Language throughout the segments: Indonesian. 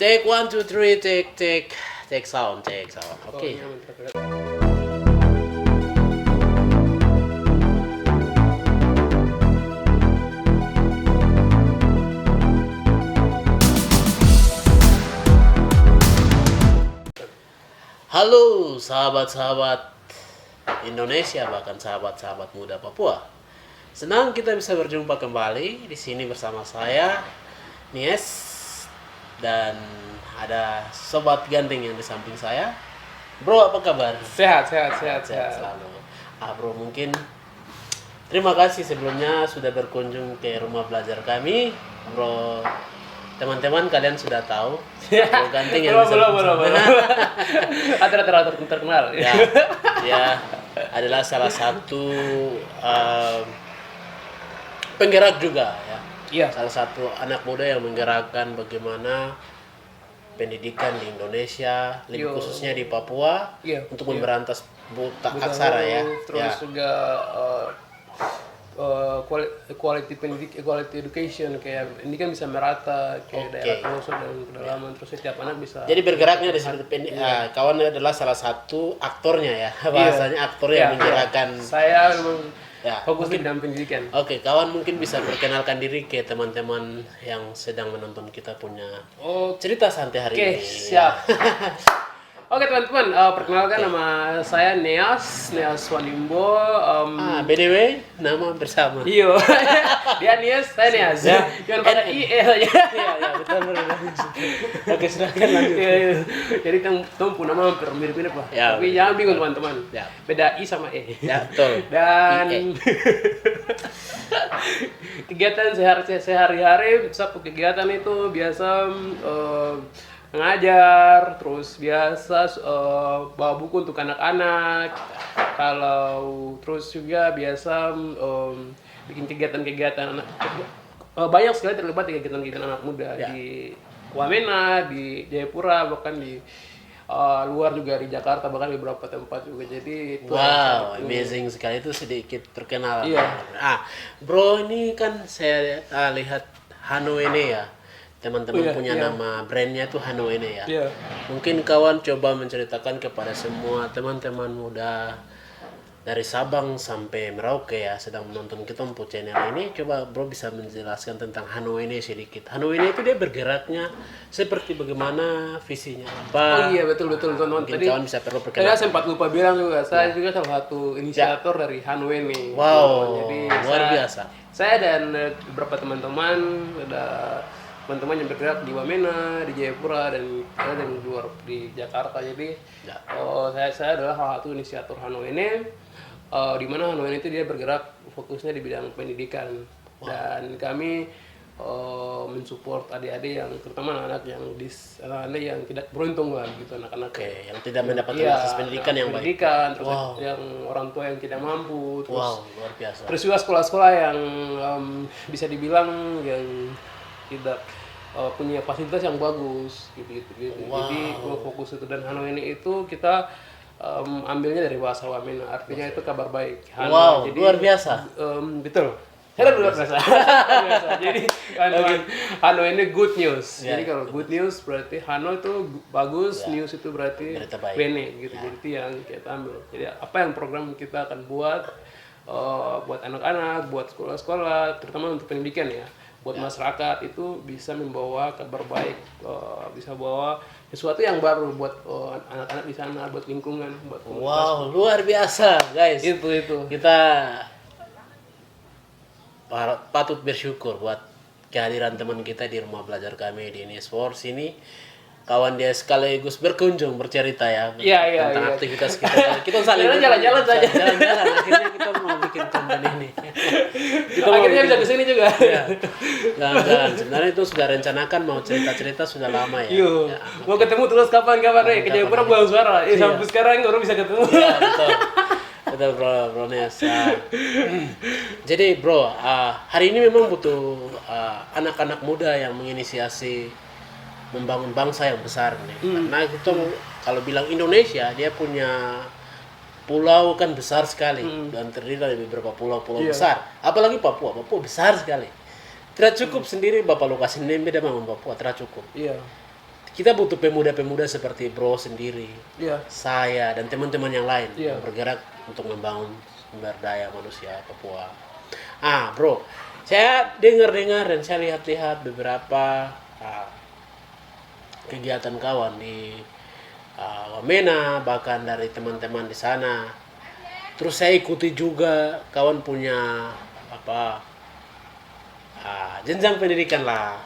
Take one, two, three, take sound, Oke. Halo sahabat-sahabat Indonesia, bahkan sahabat-sahabat muda Papua. Senang kita bisa berjumpa kembali di sini bersama saya, Nies, dan ada sobat ganteng yang di samping saya. Bro, apa kabar? Sehat Selalu. Bro, mungkin terima kasih sebelumnya sudah berkunjung ke rumah belajar kami. Bro, teman-teman kalian sudah tahu Bro Ganteng yang belum. Atlet terkenal. Ya, adalah salah satu penggerak juga ya. Iya. Salah satu anak muda yang menggerakkan bagaimana pendidikan di Indonesia, lebih khususnya di Papua, untuk memberantas buta aksara ya. Terus juga quality education, kayak ini kan bisa merata kayak daerah pelosok dan pedalaman, terus setiap anak bisa. Jadi bergeraknya dari kawan adalah salah satu aktornya ya, bahasanya aktor yang menggerakkan. Saya memang fokus di mungkin dalam pendidikan. Oke, kawan mungkin bisa perkenalkan diri ke teman-teman yang sedang menonton kita punya cerita santai hari ini. Oke, siap. Oke teman-teman, perkenalkan nama saya Neas Wanimbo. BDW nama bersama. Iya, dia Neas, saya Neas. Jangan pada IE saja. Iya, betul. Oke, silakan lanjut. Jadi kan punya nama hampir mirip-mirip lah. Ya, tapi jangan bingung teman-teman. Ya. Beda I sama E. Ya, betul. Dan kegiatan sehari-hari, satu kegiatan itu biasa ngajar, terus biasa bawa buku untuk anak-anak. Kalau terus juga biasa bikin kegiatan-kegiatan anak, banyak sekali terlibat di kegiatan-kegiatan anak muda di Wamena, di Jayapura, bahkan di luar juga di Jakarta, bahkan di beberapa tempat juga. Jadi itu amazing sekali, itu sedikit terkenal. Iya. Bro, ini kan saya lihat Hano ini ya. Teman-teman punya nama brandnya itu Hano ini ya. Mungkin kawan coba menceritakan kepada semua teman-teman muda dari Sabang sampai Merauke ya sedang menonton kita channel ini, coba bro bisa menjelaskan tentang Hano ini sedikit. Hano ini itu dia bergeraknya seperti bagaimana, visinya apa? Oh iya, betul teman-teman. Mungkin Tadi kawan bisa perlu perkenalkan. saya sempat lupa bilang juga, saya juga salah satu inisiator dari Hano ini. Wow, jadi luar biasa. Saya dan beberapa teman-teman, ada teman-teman yang bergerak di Wamena, di Jayapura, dan di luar di Jakarta. Jadi saya adalah salah satu inisiator Hano ini, di mana Hano ini itu dia bergerak fokusnya di bidang pendidikan. Dan kami mensupport adik-adik yang terutama anak-anak yang tidak beruntung lah gitu, anak-anak yang tidak mendapatkan akses pendidikan yang baik. Terus yang orang tua yang tidak mampu, terus luar biasa. Terus juga sekolah-sekolah yang bisa dibilang yang tidak punya fasilitas yang bagus gitu. Jadi fokus itu, dan Hano ini itu kita ambilnya dari bahasa Wamena, artinya itu kabar baik. Hano, jadi luar biasa. Betul. Saya luar biasa. Jadi Hano ini good news. Jadi kalau good news berarti Hano itu bagus, news itu berarti bene gitu. Jadi itu yang kita ambil. Jadi apa yang program kita akan buat buat anak-anak, buat sekolah-sekolah, terutama untuk pendidikan ya. Buat masyarakat itu bisa membawa kabar baik, bisa bawa sesuatu yang baru buat anak-anak di sana, buat lingkungan, buat komunitas. Luar biasa guys. Itu. Kita patut bersyukur buat kehadiran teman kita di rumah belajar kami di Sports ini. Kawan dia sekaligus berkunjung bercerita ya tentang aktivitas kita. Kita saling jalan-jalan saja. Jalan-jalan. Akhirnya kita mau bikin konten ini. Akhirnya bisa kesini juga. Jalan-jalan. Sebenarnya itu sudah rencanakan mau cerita-cerita sudah lama ya. Mau ketemu terus kapan-kapan ke Jayapura buang suara. Sampai sekarang baru bisa ketemu. Iya betul bro Nes. Jadi bro, hari ini memang butuh anak-anak muda yang menginisiasi membangun bangsa yang besar nih. Karena itu kalau bilang Indonesia, dia punya pulau kan besar sekali dan terdiri dari beberapa pulau-pulau besar. Apalagi Papua besar sekali. Tidak cukup sendiri Bapak Lukas Nmb dan Mamam Papua, tidak cukup. kita butuh pemuda-pemuda seperti bro sendiri, Iya. saya dan teman-teman yang lain Iya. yang bergerak untuk membangun sumber daya manusia Papua. Bro, saya dengar-dengar dan saya lihat-lihat beberapa kegiatan kawan di Wamena, bahkan dari teman-teman di sana. Terus saya ikuti juga kawan punya jenjang pendidikan lah.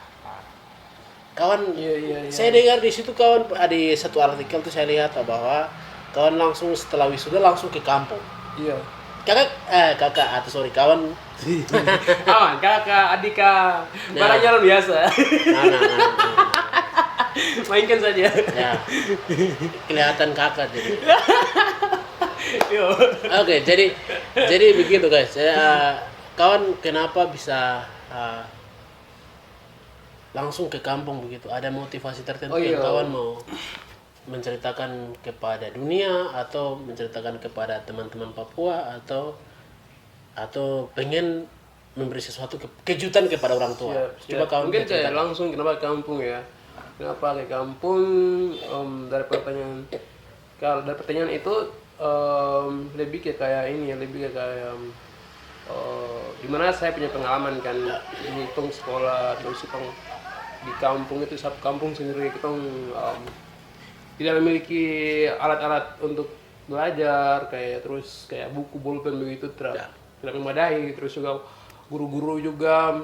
Kawan, Iya. saya dengar di situ kawan di satu artikel tuh saya lihat bahwa kawan langsung setelah wisuda langsung ke kampung. Iya. Kawan. Aman, kakak, adika, barangnya luar biasa. Nah. Mainkan saja. Ya, kelihatan kakak jadi. Yo. Oke, jadi begitu guys. Kawan kenapa bisa langsung ke kampung begitu? Ada motivasi tertentu yang kawan mau menceritakan kepada dunia atau menceritakan kepada teman-teman Papua atau pengen memberi sesuatu kejutan kepada orang tua? Coba kawan mungkin saya langsung kenapa ke kampung ya? Kenapa ke kampung? Dari pertanyaan itu lebih kayak ini ya, lebih kayak dimana saya punya pengalaman kan hitung sekolah terus di kampung itu satu kampung sendiri kita tidak memiliki alat-alat untuk belajar kayak buku bolpen begitu tidak memadai, terus juga guru-guru juga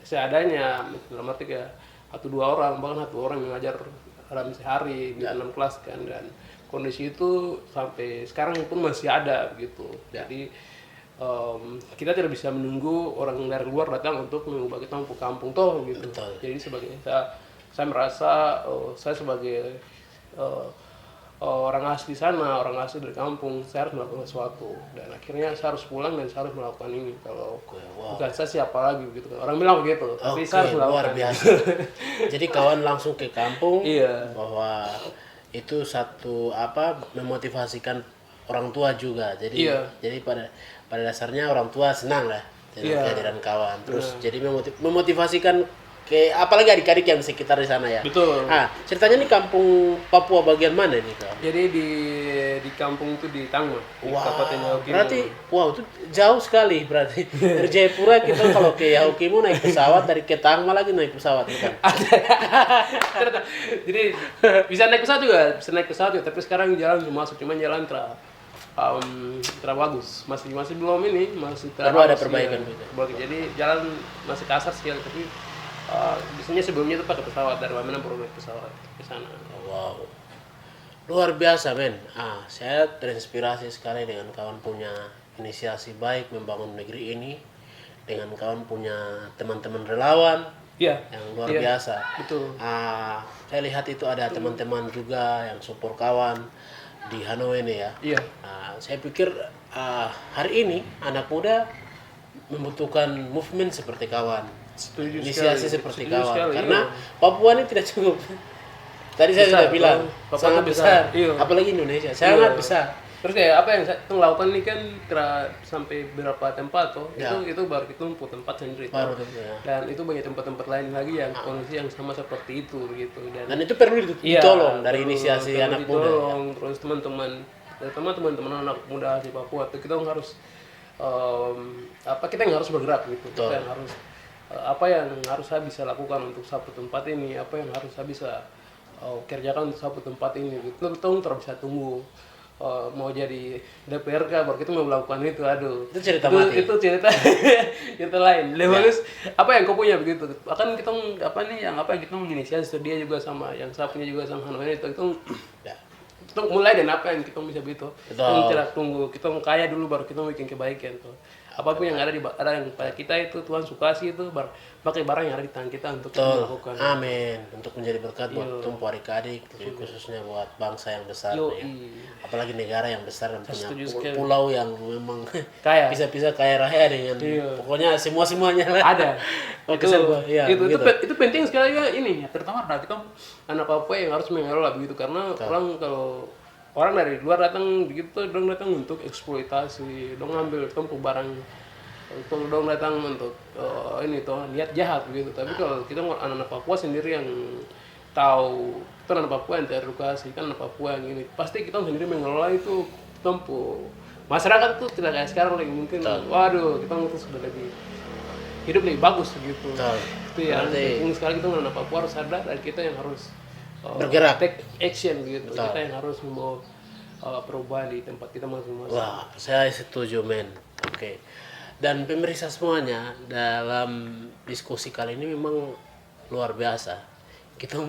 seadanya dalam arti kayak 1-2 orang, bahkan 1 orang yang mengajar dalam sehari di 6 kelas kan, dan kondisi itu sampai sekarang pun masih ada begitu. Jadi kita tidak bisa menunggu orang dari luar datang untuk mengubah kita kampung toh gitu. Betul. Jadi sebagai saya merasa saya sebagai orang asli sana, orang asli dari kampung, saya harus melakukan sesuatu, dan akhirnya saya harus pulang dan saya harus melakukan ini. Kalau bukan saya siapa lagi gitu kan, orang bilang begitu, tapi saya harus melakukan. Luar biasa. Jadi kawan langsung ke kampung. Iya. Bahwa itu satu memotivasikan orang tua juga. Jadi pada dasarnya orang tua senang lah dengan kehadiran kawan. Terus jadi memotivasikan apalagi adik-adik yang sekitar di sana ya. Betul. Ceritanya nih kampung Papua bagian mana nih kak? Jadi di kampung itu di Tangma, di Kabupaten Yahukimo. Berarti itu jauh sekali berarti. Dari Jayapura kita kalau ke Yahukimo naik pesawat, dari ke Tangma lagi naik pesawat bukan? Jadi bisa naik pesawat juga, tapi sekarang jalan masuk, cuman jalan bagus, masih belum ini, masih perlu ada perbaikan gitu. Jadi jalan masih kasar sekali, tapi biasanya sebelumnya itu pakai pesawat, dari Wamena baru naik pesawat ke sana. Wow, luar biasa men. Saya terinspirasi sekali dengan kawan punya inisiasi baik membangun negeri ini, dengan kawan punya teman-teman relawan yang luar biasa. Betul. Saya lihat itu ada teman-teman juga yang support kawan di Hanoi ini ya. Iya. Saya pikir hari ini anak muda membutuhkan movement seperti kawan. Inisiasi seperti kawan, karena Papua ini tidak cukup. Tadi saya sudah bilang sangat besar, apalagi Indonesia sangat besar. Terus kayak apa yang saya lakukan ini kan sampai beberapa tempat toh, itu baru kita mempunyai tempat sendiri. Dan itu banyak tempat-tempat lain lagi yang kondisi yang sama seperti itu gitu. Dan itu perlu ditolong dari inisiasi anak muda. Terus teman-teman anak muda di Papua itu kita harus kita yang harus bergerak gitu. Kita yang harus apa yang harus saya bisa lakukan untuk satu tempat ini, apa yang harus saya bisa kerjakan untuk satu tempat ini gitu. Kita terus bisa tunggu mau jadi DPRK baru kita mau melakukan itu. Itu cerita mati. Itu cerita cerita lain. Lebih bagus apa yang kau punya begitu. Akan kita yang kita menginisiasi dia juga sama yang saya punya juga sama Hanoi itu kita mulai dan apa yang kita bisa begitu. Kita tidak tunggu, kita mau kaya dulu baru kita mau bikin kebaikan tuh. Apapun yang ada yang pada kita itu Tuhan suka sih itu pakai barang yang ada di tangan kita untuk kita melakukan. Amin. Untuk menjadi berkat buat tumpu adik-adik, khususnya buat bangsa yang besar ya. Apalagi negara yang besar dan punya pulau yang memang kaya. Bisa kaya raya dengan pokoknya semuanya lah. Ada. Itu penting sekali ya ini ya, terutama kita anak Papua yang harus mengelola begitu, karena orang dari luar datang begitu, dong datang untuk eksploitasi, dong ambil tumpu barang, dong datang untuk niat jahat begitu. Tapi kalau kita anak-anak Papua sendiri yang tahu kita anak Papua yang teredukasi, kan anak Papua yang ini pasti kita sendiri mengelola itu tempuh masyarakat tuh tidak kayak sekarang lagi mungkin waduh kita tuh sudah lebih hidup lebih bagus gitu. Itu yang penting sekali kita anak Papua harus sadar dan kita yang harus bergerak, take action gitu. Kita yang harus membawa perubahan di tempat kita masing-masing. Wah, saya setuju men. Oke. Dan pemirsa semuanya, dalam diskusi kali ini memang luar biasa. Kita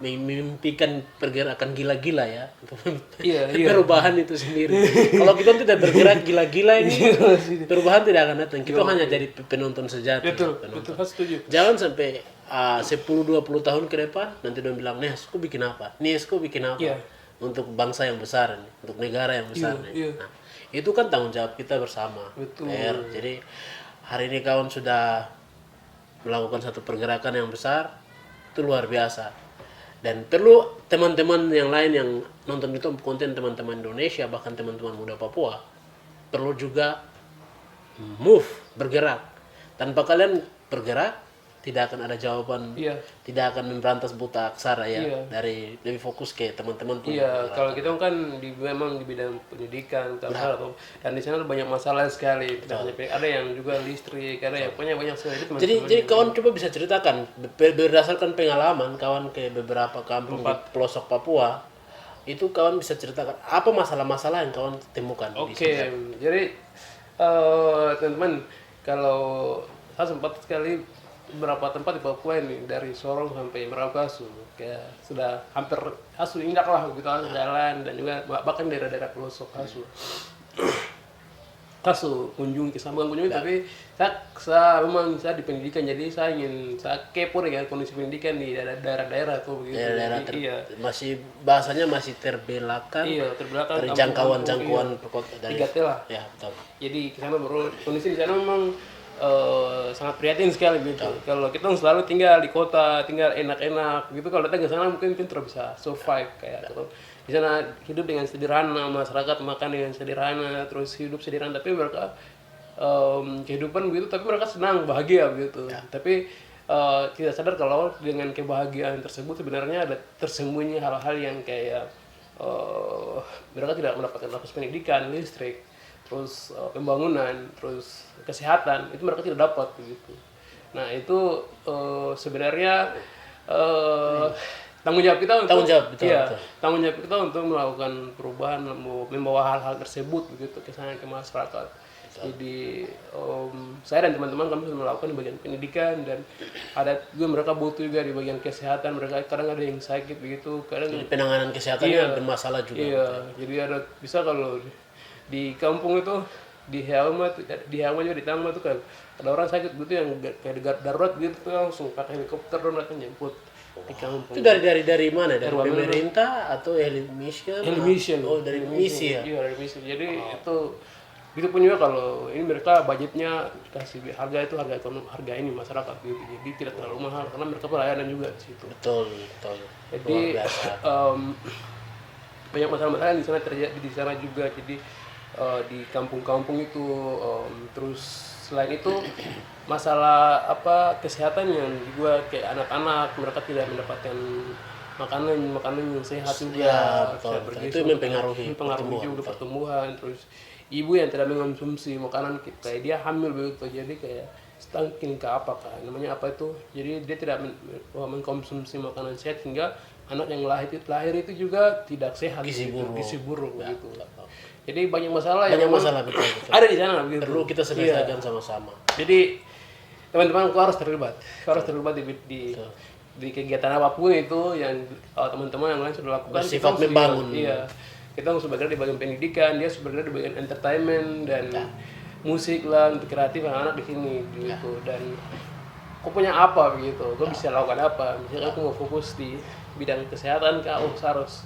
memimpikan pergerakan gila-gila ya untuk perubahan itu sendiri. Kalau kita tidak bergerak gila-gila ini perubahan tidak akan datang. Kita hanya jadi penonton sejati. Betul, setuju. Jangan sampai 10-20 tahun ke depan nanti dia bilang, nih aku bikin apa? Nih aku bikin apa? Untuk bangsa yang besar nih, untuk negara yang besar nih. Nah, itu kan tanggung jawab kita bersama. Betul. Jadi hari ini kawan sudah melakukan satu pergerakan yang besar. Itu luar biasa, dan perlu teman-teman yang lain yang nonton itu konten teman-teman Indonesia, bahkan teman-teman muda Papua perlu juga bergerak. Tanpa kalian bergerak tidak akan ada jawaban, tidak akan memberantas buta aksara dari lebih fokus ke teman-teman. Kalau kita kan memang di bidang pendidikan atau dan di sana banyak masalah sekali. Ada yang juga listrik, ada yang banyak sekali. Jadi kawan coba bisa ceritakan berdasarkan pengalaman kawan ke beberapa kampung di pelosok Papua, itu kawan bisa ceritakan apa masalah-masalah yang kawan temukan. Oke, jadi teman-teman, kalau saya sempat sekali beberapa tempat di Papua ini, dari Sorong sampai Meraukasu, kayak sudah hampir Hasu injak lah gitu jalan, dan juga bahkan daerah-daerah pelosok Hasu kunjungi ke sana, bukan kunjungi tapi saya memang saya di pendidikan, jadi saya kepo dengan kondisi pendidikan di daerah-daerah tuh begitu. Masih bahasanya masih terbelakang. Terbelakang dari jangkauan dari 3T lah. Ya, betul. Jadi ke sana baru kondisi di sana memang sangat prihatin sekali gitu. Kalau kita selalu tinggal di kota, tinggal enak-enak gitu, kalau datang ke sana mungkin kita bisa survive kayak gitu. Di sana hidup dengan sederhana, masyarakat makan dengan sederhana, terus hidup sederhana, tapi mereka kehidupan begitu, tapi mereka senang, bahagia gitu. Tapi tidak sadar kalau dengan kebahagiaan tersebut sebenarnya ada tersembunyi hal-hal yang kayak mereka tidak mendapatkan akses pendidikan, listrik, terus pembangunan, terus kesehatan, itu mereka tidak dapat begitu. Nah itu sebenarnya tanggung jawab kita untuk tanggung jawab kita untuk melakukan perubahan, membawa hal-hal tersebut begitu ke sana, ke masyarakat. Jadi saya dan teman-teman kami sudah melakukan di bagian pendidikan, dan ada juga mereka butuh juga di bagian kesehatan. Mereka kadang ada yang sakit begitu, kadang jadi penanganan kesehatannya bermasalah juga. Jadi ada bisa kalau di kampung itu di Heauma juga di Tangma tuh kan ada orang sakit gitu yang kayak darurat gitu, langsung pakai helikopter dan mereka jemput di kampung. Itu dari mana? Dari pemerintah atau Mission? Oh, dari misi ya. Iya, dari misi. Jadi itu pun juga kalau ini mereka budgetnya kasih harga ini masyarakat gitu. Jadi tidak terlalu mahal karena mereka pelayanan juga di situ. Betul. Jadi banyak masalah-masalah di sana terjadi di sana juga. Jadi di kampung-kampung itu terus selain itu masalah kesehatan yang juga kayak anak-anak mereka tidak mendapatkan makanan yang sehat juga. Betul. Itu mempengaruhi juga pertumbuhan. Terus ibu yang tidak mengkonsumsi makanan kayak dia hamil begitu, jadi kayak stunting ke namanya apa itu, jadi dia tidak mengkonsumsi makanan sehat sehingga anak yang lahir itu juga tidak sehat, gizi buruk gitu. Jadi banyak masalah betul. Ada di sana begitu. Perlu kita selesaikan sama-sama. Jadi teman-teman harus terlibat di kegiatan apapun itu yang teman-teman yang lain sudah lakukan. Bersifat membangun. Kita harus bergerak di bagian pendidikan, dia harus bergerak di bagian entertainment dan musik lah, untuk kreatif anak-anak di sini gitu. Dan kau punya apa begitu, kau bisa lakukan apa. Misalnya aku mau fokus di bidang kesehatan, kau harus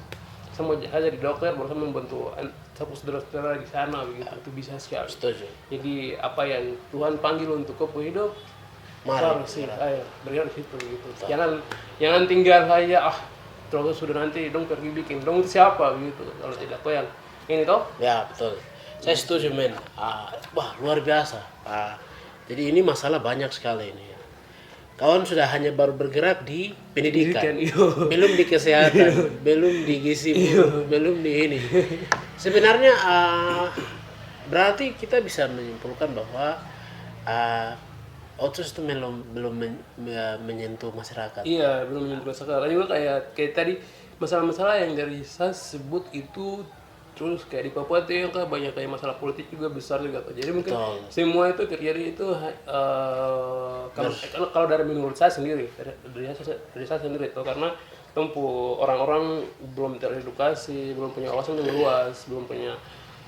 sama aja di dokter, baru membantu saudara-saudara di sana begitu. Itu bisa sekali. Setuju. Jadi apa yang Tuhan panggil untuk kau hidup, harus bergerak di situ gitu. Jangan tinggal saja terus sudah nanti dong pergi bikin dong itu siapa gitu kalau tidak kau yang ini toh. Ya betul, saya setuju men. Wah luar biasa. Jadi ini masalah banyak sekali ini. kawan sudah hanya baru bergerak di pendidikan, Iya. belum di kesehatan, belum di gizi, belum di ini. Sebenarnya berarti kita bisa menyimpulkan bahwa autis itu belum menyentuh masyarakat. Iya, belum menyentuh masyarakat. Juga kayak tadi masalah-masalah yang dari saya sebut itu, terus kayak di Papua tuh yang banyak kayak masalah politik juga besar juga. Jadi mungkin semua itu terjadi itu kalau dari menurut saya sendiri, dari saya sendiri itu karena orang-orang belum teredukasi, belum punya wawasan yang luas, belum punya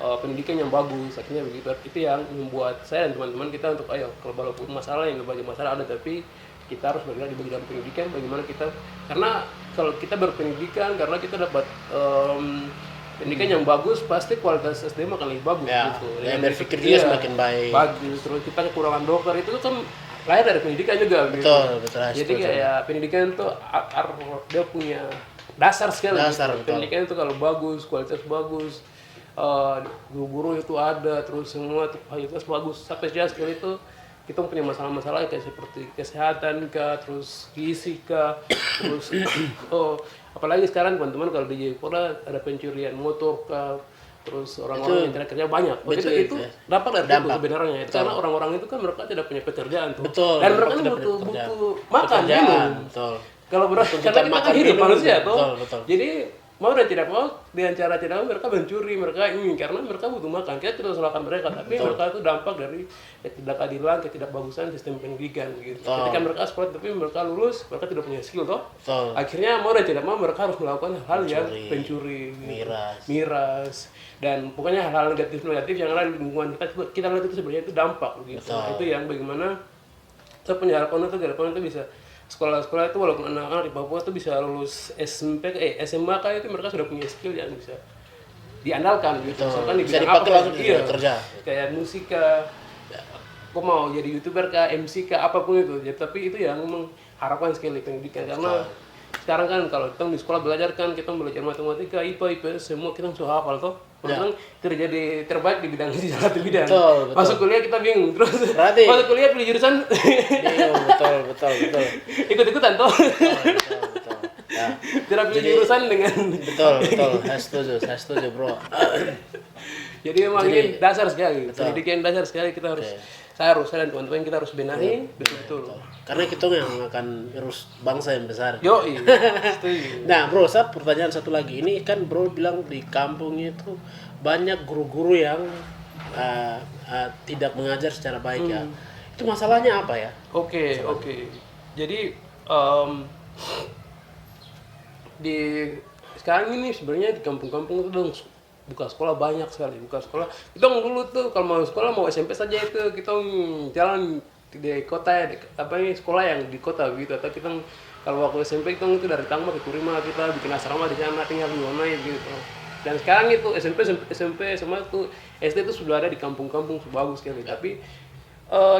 pendidikan yang bagus, akhirnya begitu. Itu yang membuat saya dan teman-teman kita untuk ayo, kalau walaupun masalah yang berbagai masalah ada, tapi kita harus bergerak di bagian pendidikan. Bagaimana kita, karena kalau kita berpendidikan, karena kita dapat pendidikan yang bagus, pasti kualitas SDM akan lebih bagus gitu. Dan berpikir juga semakin baik. Bagus. Terus kita kekurangan dokter itu kan lahir dari pendidikan juga. Betul, gitu. betul. Jadi kayak pendidikan itu dia punya dasar sekali. Dasar, gitu. Pendidikan itu kalau bagus, kualitas bagus, guru-guru itu ada, terus semua kualitas bagus. Sampai sekali itu kita punya masalah-masalah kayak seperti kesehatan kah, terus gizi kah, terus apalagi sekarang teman-teman kalau di Jayapura ada pencurian motor kah, terus orang-orang yang tidak kerja banyak. Itu dapat dari itu sebenarnya. Itu karena orang-orang itu kan mereka tidak punya pekerjaan tuh. Betul. Dan mereka butuh makan, minum. Betul. Kalau karena kita kan hidup manusia tuh. Betul. Jadi mau dan tidak mau, dengan cara tidak mau mereka mencuri, mereka ini karena mereka butuh makan. Kita tidak salahkan mereka, tapi mereka itu dampak dari ketidakadilan, ketidakbagusan sistem pendidikan gitu. Ketika mereka sekolah tapi mereka lulus, mereka tidak punya skill toh. Akhirnya mau dan tidak mau mereka harus melakukan hal yang pencuri, miras, dan pokoknya hal-hal negatif yang ada di lingkungan kita lihat itu sebenarnya itu dampak gitu. Itu yang bagaimana saya punya harapan itu bisa sekolah-sekolah itu walaupun anak-anak di Papua itu bisa lulus SMA itu mereka sudah punya skill yang bisa diandalkan gitu. Misalkan bisa dipakai langsung kerja. Kayak musika, kok mau jadi YouTuber kah, MC kah, apapun itu. Ya, tapi itu yang mengharapkan skill di pendidikan karena sekarang kan kalau kita di sekolah belajar kan kita belajar matematika, IPA, IPS semua kita sudah hafal toh. Memang terjadi terbaik di bidang di satu bidang. Betul. Masuk kuliah kita bingung terus. Berarti masuk kuliah pilih jurusan. Betul. Ikut-ikutan toh. Betul. Ya. Tidak pilih jurusan dengan. Betul. Saya setuju bro. Jadi memang ini dasar sekali. Pendidikan dasar sekali kita harus. Saya dan teman-teman kita harus benahi betul. Karena kita yang akan urus bangsa yang besar. Yoi. Nah bro, saya pertanyaan satu lagi. Ini kan bro bilang di kampung itu banyak guru-guru yang tidak mengajar secara baik ya. Itu masalahnya apa ya? Oke. Jadi di sekarang ini sebenarnya di kampung-kampung itu dong buka sekolah banyak sekali. Kita dulu tuh kalau mau sekolah mau SMP saja itu kita jalan di kota ya, sekolah yang di kota gitu. Atau kita kalau waktu SMP kita itu dari Tangma ke Kurima kita bikin asrama di sana tinggal di mana gitu. Dan sekarang itu SMP sama tuh SD itu sudah ada di kampung-kampung bagus sekali. Tapi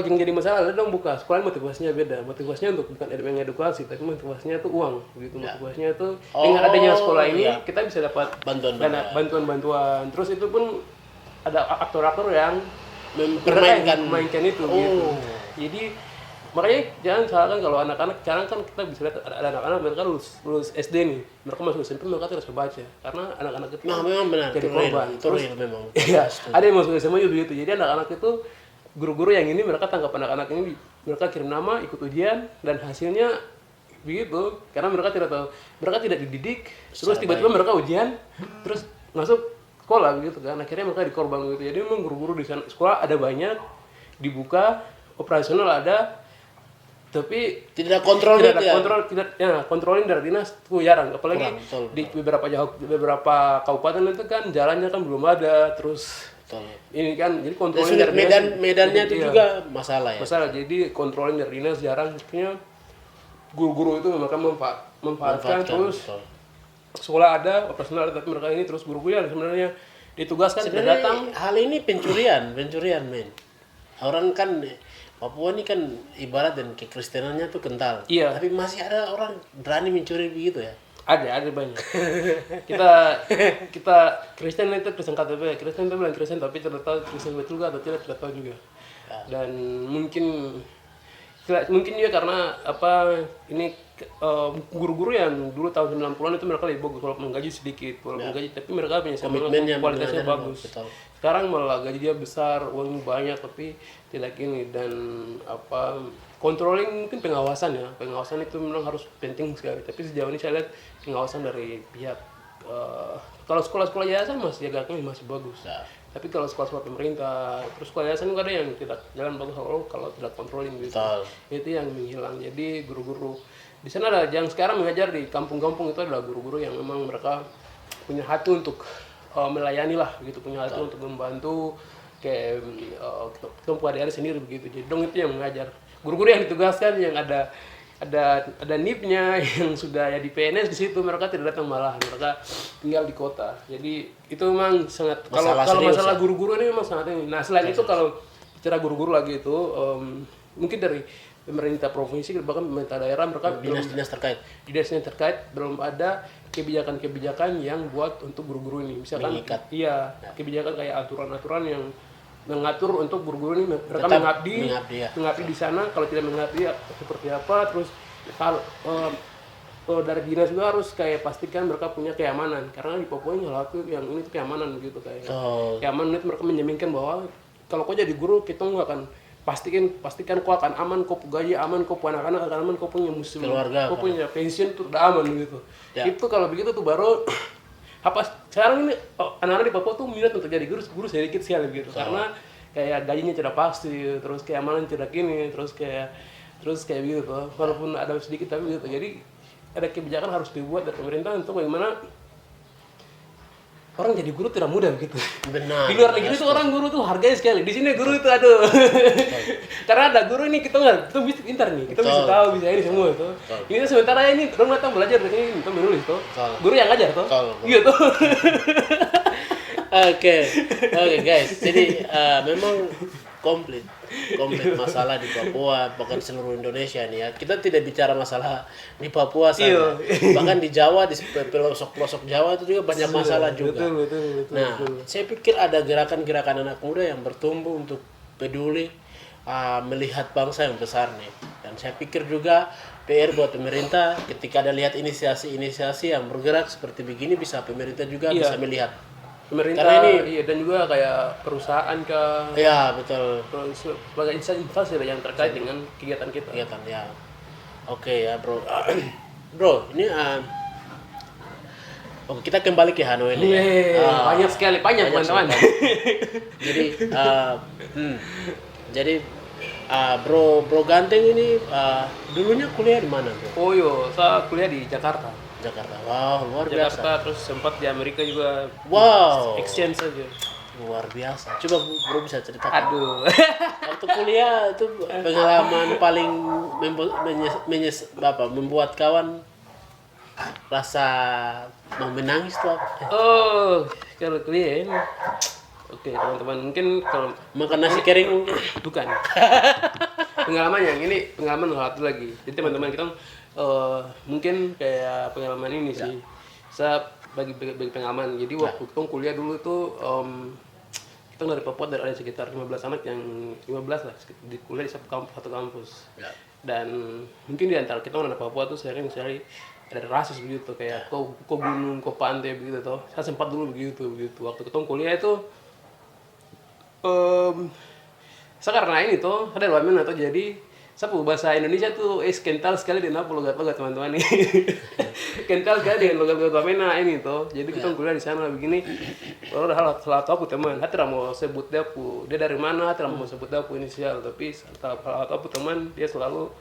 yang jadi masalah adalah dong buka sekolah motivasinya beda. Motivasinya untuk bukan edukasi, tapi motivasinya itu uang gitu. Motivasinya itu dengan adanya sekolah ini kita bisa dapat bantuan. Terus itu pun ada aktor-aktor yang memainkan itu gitu. Jadi makanya jangan salahkan kalau anak-anak sekarang kan kita bisa lihat ada anak-anak mereka lulus SD nih, mereka masuk SMP mereka tidak bisa baca karena anak-anak itu memang benar jadi korban. Terus memang. Iya, ada yang masuk SMA juga begitu. Jadi anak-anak itu guru-guru yang ini mereka tangkap anak-anak ini, mereka kirim nama, ikut ujian dan hasilnya begitu karena mereka tidak tahu, mereka tidak dididik, terus tiba-tiba mereka ujian, terus masuk sekolah begitu kan, akhirnya mereka dikorban gitu. Jadi memang guru-guru di sana sekolah ada banyak, dibuka, operasional ada, tapi tidak kontrol kontrolin dari dinas itu jarang, apalagi di beberapa kabupaten itu kan jalannya kan belum ada, terus ini kan jadi kontrolin dari medannya itu juga masalah ya. Jadi kontrolin dari dinas jarang, akhirnya guru-guru itu mereka memanfaatkan terus sekolah ada, operasional ada, tapi mereka ini terus guru-guru yang sebenarnya ditugaskan sebenarnya datang. Hal ini pencurian men. Orang kan Papua ini kan ibarat dan kekristenannya tuh kental. Iya. Tapi masih ada orang berani mencuri begitu ya. Ada banyak. kita Kristen itu Kristen KTP, Kristen itu bilang Kristen tapi tidak tahu Kristen betul atau tidak tahu juga. Dan mungkin mungkin juga karena apa ini guru-guru yang dulu tahun 90-an itu mereka lebih bagus walaupun gaji sedikit, walaupun gaji tapi mereka punya komitmennya, kualitasnya bagus. Sekarang malah gaji dia besar, uang banyak tapi tidak gini dan apa controlling mungkin pengawasan ya. Pengawasan itu memang harus penting sekali. Tapi sejauh ini saya lihat pengawasan dari pihak kalau sekolah-sekolah yayasan masih masih bagus. Tapi kalau sekolah-sekolah pemerintah, terus sekolah yayasan juga ada yang tidak jalan bagus kalau tidak controlling gitu. Itu yang menghilang. Jadi guru-guru di sana ada yang sekarang mengajar di kampung-kampung itu adalah guru-guru yang memang mereka punya hati untuk melayani lah gitu, punya hati untuk membantu kayak kelompok adik-adik sendiri begitu. Jadi dong itu yang mengajar. Guru-guru yang ditugaskan yang ada NIP-nya yang sudah ya di PNS di situ mereka tidak datang malah mereka tinggal di kota. Jadi itu memang sangat kalau masalah guru-guru ini memang sangat ini. Nah, selain itu kalau bicara guru-guru lagi itu mungkin dari pemerintah provinsi bahkan pemerintah daerah mereka dinas terkait belum ada kebijakan-kebijakan yang buat untuk guru-guru ini. Misalkan kebijakan kayak aturan-aturan yang mengatur untuk guru-guru ini mereka mengabdi di sana, kalau tidak mengabdi seperti apa, terus kalau dari dinas juga harus kayak pastikan mereka punya keamanan karena di Papua ini salah satu yang ini tuh keamanan begitu kayak keamanan itu mereka menjaminkan bahwa kalau kau jadi guru kita nggak akan pastikan kau akan aman, kau gaji aman, kau anak-anak akan aman, kau punya musim kau punya pensiun tuh udah aman gitu. Itu kalau begitu tuh baru apa sekarang ini anak-anak di Papua tuh minat untuk jadi guru sedikit sekali gitu karena kayak gajinya tidak pasti, terus keamanan tidak gini, terus kayak begitu tuh. Walaupun ada sedikit tapi gitu. Jadi ada kebijakan harus dibuat dari pemerintah untuk bagaimana orang jadi guru tidak mudah begitu. Benar. Di luar negeri tuh orang guru tuh harganya sekali. Di sini guru itu aduh. Karena ada guru ini kita bisa pintar nih. Kita bisa tahu bisa ini semua itu. Ini sementara ini orang datang belajar dari ini untuk menulis tuh. Guru yang ngajar tuh. Gitu. Oke guys. Jadi memang komplit masalah di Papua bahkan seluruh Indonesia nih ya. Kita tidak bicara masalah di Papua saja. Bahkan di Jawa, di pelosok-pelosok Jawa itu juga banyak masalah juga. Betul. Saya pikir ada gerakan-gerakan anak muda yang bertumbuh untuk peduli melihat bangsa yang besar nih. Dan saya pikir juga PR buat pemerintah ketika ada lihat inisiasi yang bergerak seperti begini bisa pemerintah juga bisa melihat. Pemerintah ini dan juga kayak perusahaan betul sebagai instansi yang terkait dengan kegiatan kita. Oke ya bro. Bro ini kita kembali ke Hanoi ini. Banyak sekali teman-teman. Jadi bro Ganteng ini dulunya kuliah di mana bro? Saya kuliah di Jakarta. Wow, luar biasa. Jakarta, terus sempat di Amerika juga. Wow. Exchange saja. Luar biasa. Coba bro bisa ceritakan. Waktu kuliah itu pengalaman paling membuat kawan rasa mau menangis tuh apa? Kalau kuliah ini. Oke, teman-teman mungkin kalau makan nasi kering bukan. Pengalaman satu lagi. Jadi teman-teman kita mungkin kayak pengalaman ini sih. Saya bagi pengalaman. Jadi waktu kita kuliah dulu tuh kita dari Papua ada sekitar 15 anak yang 15 lah di kuliah di satu kampus. Dan mungkin di antara kita anak Papua tuh sering ada rasis begitu kayak kau gunung, kau pantai begitu tuh. Saya sempat dulu begitu. Waktu kita kuliah itu saya karena ini tuh ada Wamena tuh jadi saya bahasa Indonesia tuh kental sekali dengan logat-logat teman-teman nih. Kental sekali dengan logat-logat Wamena ini tuh. Jadi kita kuliah di sana begini. Kalau ada salah tahu teman, tidak mau sebut dia dari mana, tidak mau sebut dia inisial, tapi salah tahu teman dia selalu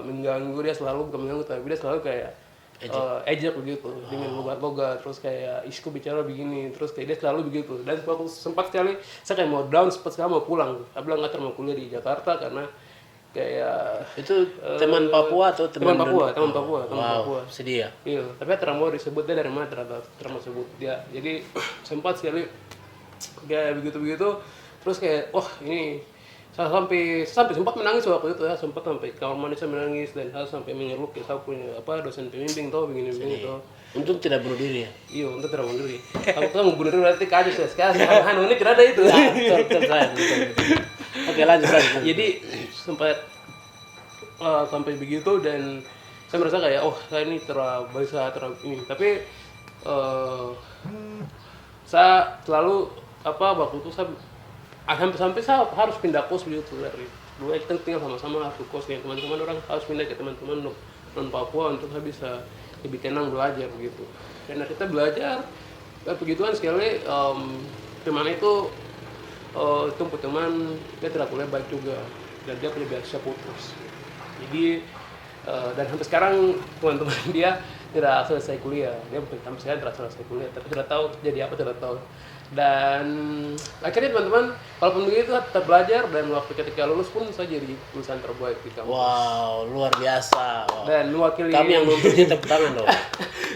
mengganggu, dia selalu bukan mengganggu tapi dia selalu kayak ejek begitu dengan logat-logat, terus kayak isku bicara begini, terus kayak dia selalu begitu. Dan waktu sempat sekali saya kayak mau down, sempat sekali mau pulang. Saya bilang nggak mau kuliah di Jakarta karena kayak itu teman Papua atau teman Papua. Sedih ya. Iya, tapi terang mau disebut dia dari mana terang sebut dia. Jadi sempat sekali kayak begitu. Terus kayak ini saya sampai sempat menangis waktu itu ya, sempat sampai kamar mandi saya menangis dan saya sampai mengeluh ke saya punya dosen pembimbing begini tuh. Untung tidak bunuh diri ya? Iya, untung tidak bunuh diri. Kalau mau bunuh diri berarti kacau ya. Sekarang ini tidak ada itu. Betul. Oke lanjut. Jadi sempat sampai begitu, dan saya merasa kayak saya ini terlalu ini, tapi saya selalu waktu itu saya sampai saya harus pindah kos begitu. Dari dua kita tinggal sama-sama satu kos dengan teman-teman, orang harus pindah ke teman-teman non Papua untuk saya bisa lebih tenang belajar begitu. Karena kita belajar begituan sekali, teman itu tumpu teman dia tidak boleh baik juga, dan dia punya biasa putus. Jadi dan sampai sekarang teman-teman dia tidak selesai kuliah, dia sampai sekarang tidak selesai kuliah, tapi tidak tahu jadi apa, tidak tahu. Dan akhirnya teman-teman walaupun begitu tetap belajar, dan waktu ketika lulus pun saya jadi lulusan terbaik di kampus. Wow, luar biasa. Wow. Dan mewakili kami yang nontonnya tepuk tangan dong.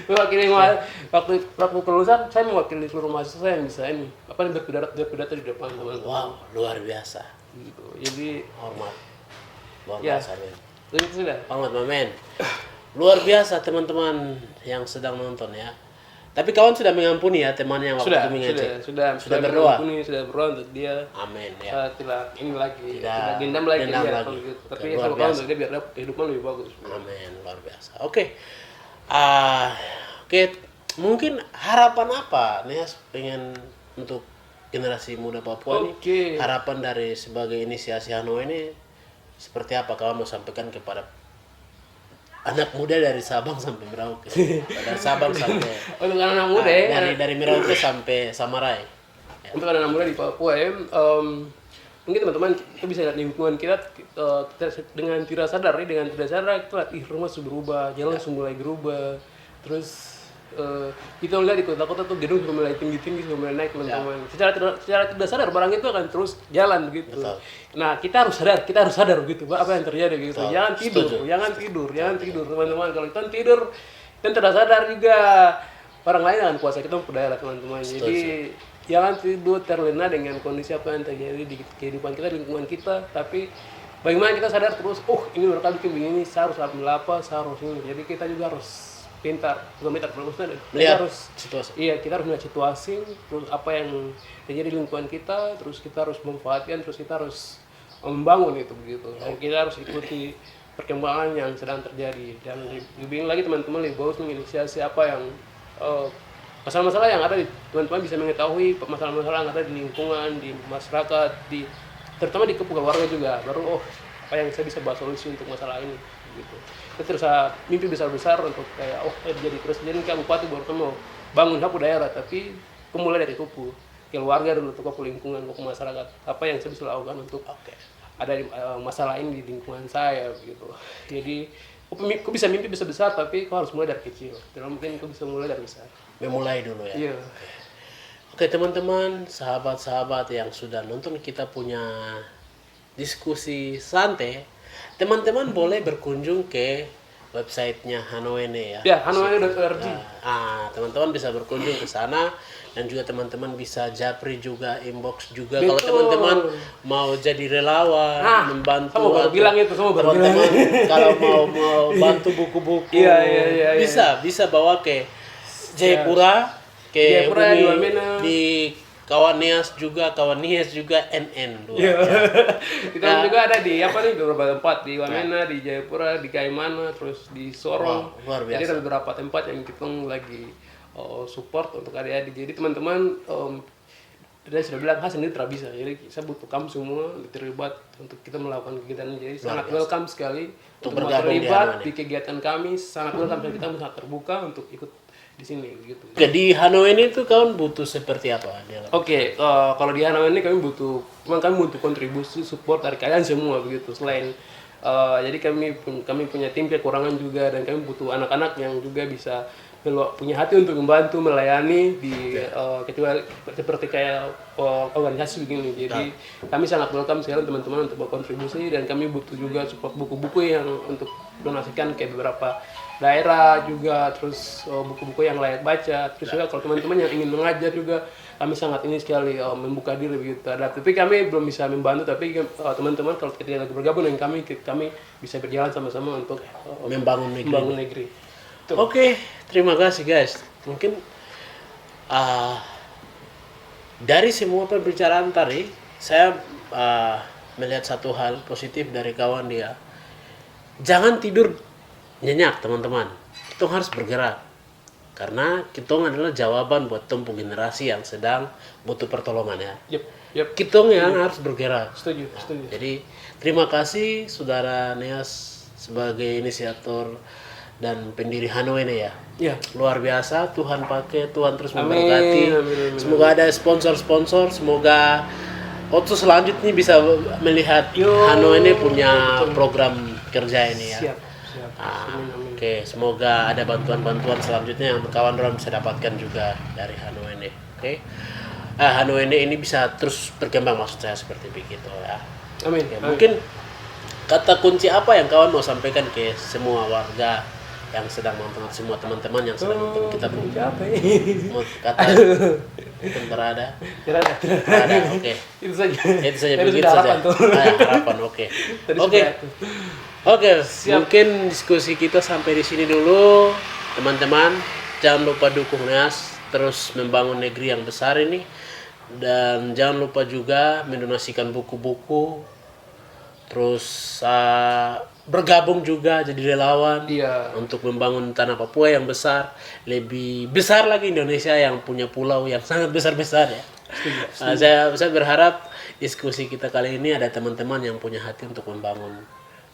mewakili waktu kelulusan saya mewakili seluruh mahasiswa yang bisa ini berpidato di depan teman-teman. Wow, luar biasa. Gitu. Jadi hormat. Luar ya, biasa, men. Itu sudah. Hormat, men. Luar biasa teman-teman yang sedang nonton ya. Tapi kawan sudah mengampuni ya teman yang waktu itu mengecek. Sudah berdoa. Sudah berdoa untuk dia. Amin ya. Tidak ini lagi, Tidak dendam lagi. Gitu. Tapi saya berdoa untuk dia biar kehidupan lebih bagus. Amin, luar biasa. Oke. Mungkin harapan apa Nias pengen untuk generasi muda Papua ini? Harapan dari sebagai inisiasi Hanoi ini seperti apa kawan mau sampaikan kepada anak muda dari Sabang sampai Merauke? Dari Sabang sampai untuk anak muda dari Merauke sampai Samarai. Ya. Untuk anak muda di Papua mungkin teman-teman kita bisa lihat lingkungan kita dengan tidak sadar kita lihat rumah sudah berubah, jalan sudah mulai berubah, terus kita lihat di kota-kota tuh gedung sudah mulai tinggi-tinggi, sudah mulai naik teman-teman. Secara tidak sadar barang itu akan terus jalan gitu. Betul. Nah kita harus sadar gitu apa yang terjadi gitu. Betul. Jangan tidur teman-teman. Kalau kita tidur dan tidak sadar juga orang lain akan kuasa kita berdaya teman-teman. Jadi jangan tidur terlena dengan kondisi apa yang terjadi di kehidupan kita, di lingkungan kita, tapi bagaimana kita sadar terus, ini mereka bikin begini, saya harus ambil apa, saya harus ini. Jadi kita juga harus pintar, melihat harus situasi. Iya, kita harus melihat situasi, terus apa yang terjadi di lingkungan kita, terus kita harus memanfaatkan, terus kita harus membangun itu begitu. Dan kita harus ikuti perkembangan yang sedang terjadi. Dan lebih lagi teman-teman lebih bagus menginisiasi apa yang masalah-masalah yang ada, teman-teman bisa mengetahui masalah-masalah yang ada di lingkungan, di masyarakat, terutama di keluarga juga. Baru apa yang saya bisa bahas solusi untuk masalah ini gitu. Kita terus mimpi besar-besar untuk kayak jadi presiden kabupaten baru kan mau bangun hapu daerah, tapi mulai dari kupu keluarga dulu, untuk lingkungan, ke masyarakat. Apa yang saya bisa lakukan untuk ada masalah ini di lingkungan saya gitu. Jadi kau bisa mimpi besar, tapi kau harus mulai dari kecil. Tidak mungkin kau bisa mulai dari besar. Memulai dulu ya. Iya. Oke teman-teman, sahabat-sahabat yang sudah nonton kita punya diskusi santai, teman-teman boleh berkunjung ke websitenya Hanoene ya. Ya, hanoene.org. Teman-teman bisa berkunjung ke sana, dan juga teman-teman bisa japri juga, inbox juga. Betul. Kalau teman-teman mau jadi relawan, membantu. Teman-teman kalau mau bantu buku-buku, iya. bisa bawa ke Jayapura, ke Jayapura, di Wamena, di kawan Nias juga NN. Kita juga ada di beberapa tempat di Wamena, di Jayapura, di Kaimana, terus di Sorong. Luar biasa. Jadi ada beberapa tempat yang kita lagi support untuk adik-adik. Jadi teman-teman dia sudah bilang sendiri tidak bisa. Jadi saya butuh kamu semua terlibat untuk kita melakukan kegiatan ini. Jadi sangat welcome sekali untuk terlibat di kegiatan kami. Sangat welcome, dan kita sangat terbuka untuk ikut di sini gitu. Jadi Hanoi ini tuh kawan butuh seperti apa? Kalau di Hanoi ini kami butuh kontribusi support dari kalian semua begitu. Selain jadi kami punya tim kekurangan juga, dan kami butuh anak-anak yang juga bisa punya hati untuk membantu melayani di kecuali seperti kayak organisasi begini. Jadi kami sangat welcome sekali teman-teman untuk berkontribusi, dan kami butuh juga support buku-buku yang untuk donasikan ke beberapa daerah juga, terus buku-buku yang layak baca, terus juga kalau teman-teman yang ingin mengajar juga kami sangat ini sekali membuka diri begitu. Tapi kami belum bisa membantu, tapi teman-teman kalau ketika bergabung dengan kami bisa berjalan sama-sama untuk membangun negeri. Oke, terima kasih guys. Mungkin dari semua pembicaraan tadi saya melihat satu hal positif dari kawan dia. jangan tidur nyenyak teman-teman. Kita harus bergerak. Karena kita adalah jawaban buat tumpung generasi yang sedang butuh pertolongan ya. Yep. Kita yang harus bergerak. Setuju. Jadi terima kasih Saudara Neas sebagai inisiator dan pendiri Hanoi ini ya. Iya. Luar biasa, Tuhan pakai, Tuhan terus memberkati. Amin. Semoga ada sponsor-sponsor, semoga waktu selanjutnya bisa melihat Hanoi ini punya program kerja ini ya. Siap. Oke, semoga ada bantuan-bantuan selanjutnya yang kawan-kawan bisa dapatkan juga dari Hanoi ini. Oke. Hanoi ini bisa terus berkembang, maksud saya seperti begitu ya. Amin. Ya, mungkin kata kunci apa yang kawan mau sampaikan ke semua warga yang sedang nonton, semua teman-teman yang sedang nonton kita pun. Mau kata mungkin berada. Oke. Itu saja. Begitu saja. Harapan. Oke. Mungkin diskusi kita sampai di sini dulu, teman-teman. Jangan lupa dukung Neas terus membangun negeri yang besar ini, dan jangan lupa juga mendonasikan buku-buku, terus bergabung juga jadi relawan untuk membangun tanah Papua yang besar, lebih besar lagi Indonesia yang punya pulau yang sangat besar-besar ya. Saya berharap diskusi kita kali ini ada teman-teman yang punya hati untuk membangun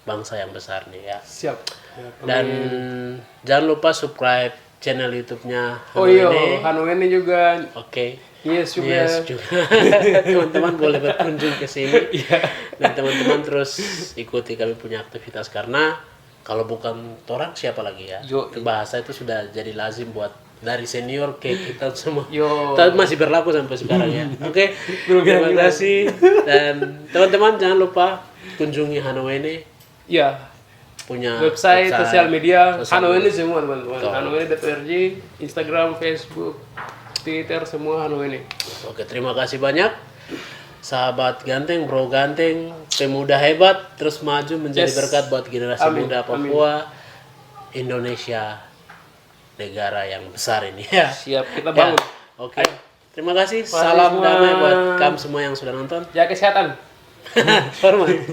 bangsa yang besar nih ya. Siap. Dan jangan lupa subscribe channel YouTube-nya Hanoi ini juga. Oke. Yes juga. Teman-teman boleh berkunjung ke sini. Dan teman-teman terus ikuti kami punya aktivitas, karena kalau bukan orang siapa lagi ya. Bahasa itu sudah jadi lazim buat dari senior ke kita semua. Tapi masih berlaku sampai sekarang ya. Oke. Terima kasih, dan teman-teman jangan lupa kunjungi Hanoi ini. Iya. Punya website, sosial media, Hanoi ini semua teman-teman. Hanoi ini DPRJ, Instagram, Facebook, Twitter, semua Hanoi ini. Oke, terima kasih banyak. Sahabat ganteng, bro ganteng, pemuda hebat, terus maju menjadi berkat buat generasi muda Papua, Indonesia, negara yang besar ini ya. Siap, kita bangun. Oke. Terima kasih. Salam damai buat kamu semua yang sudah nonton. Jaga kesehatan. Hormat.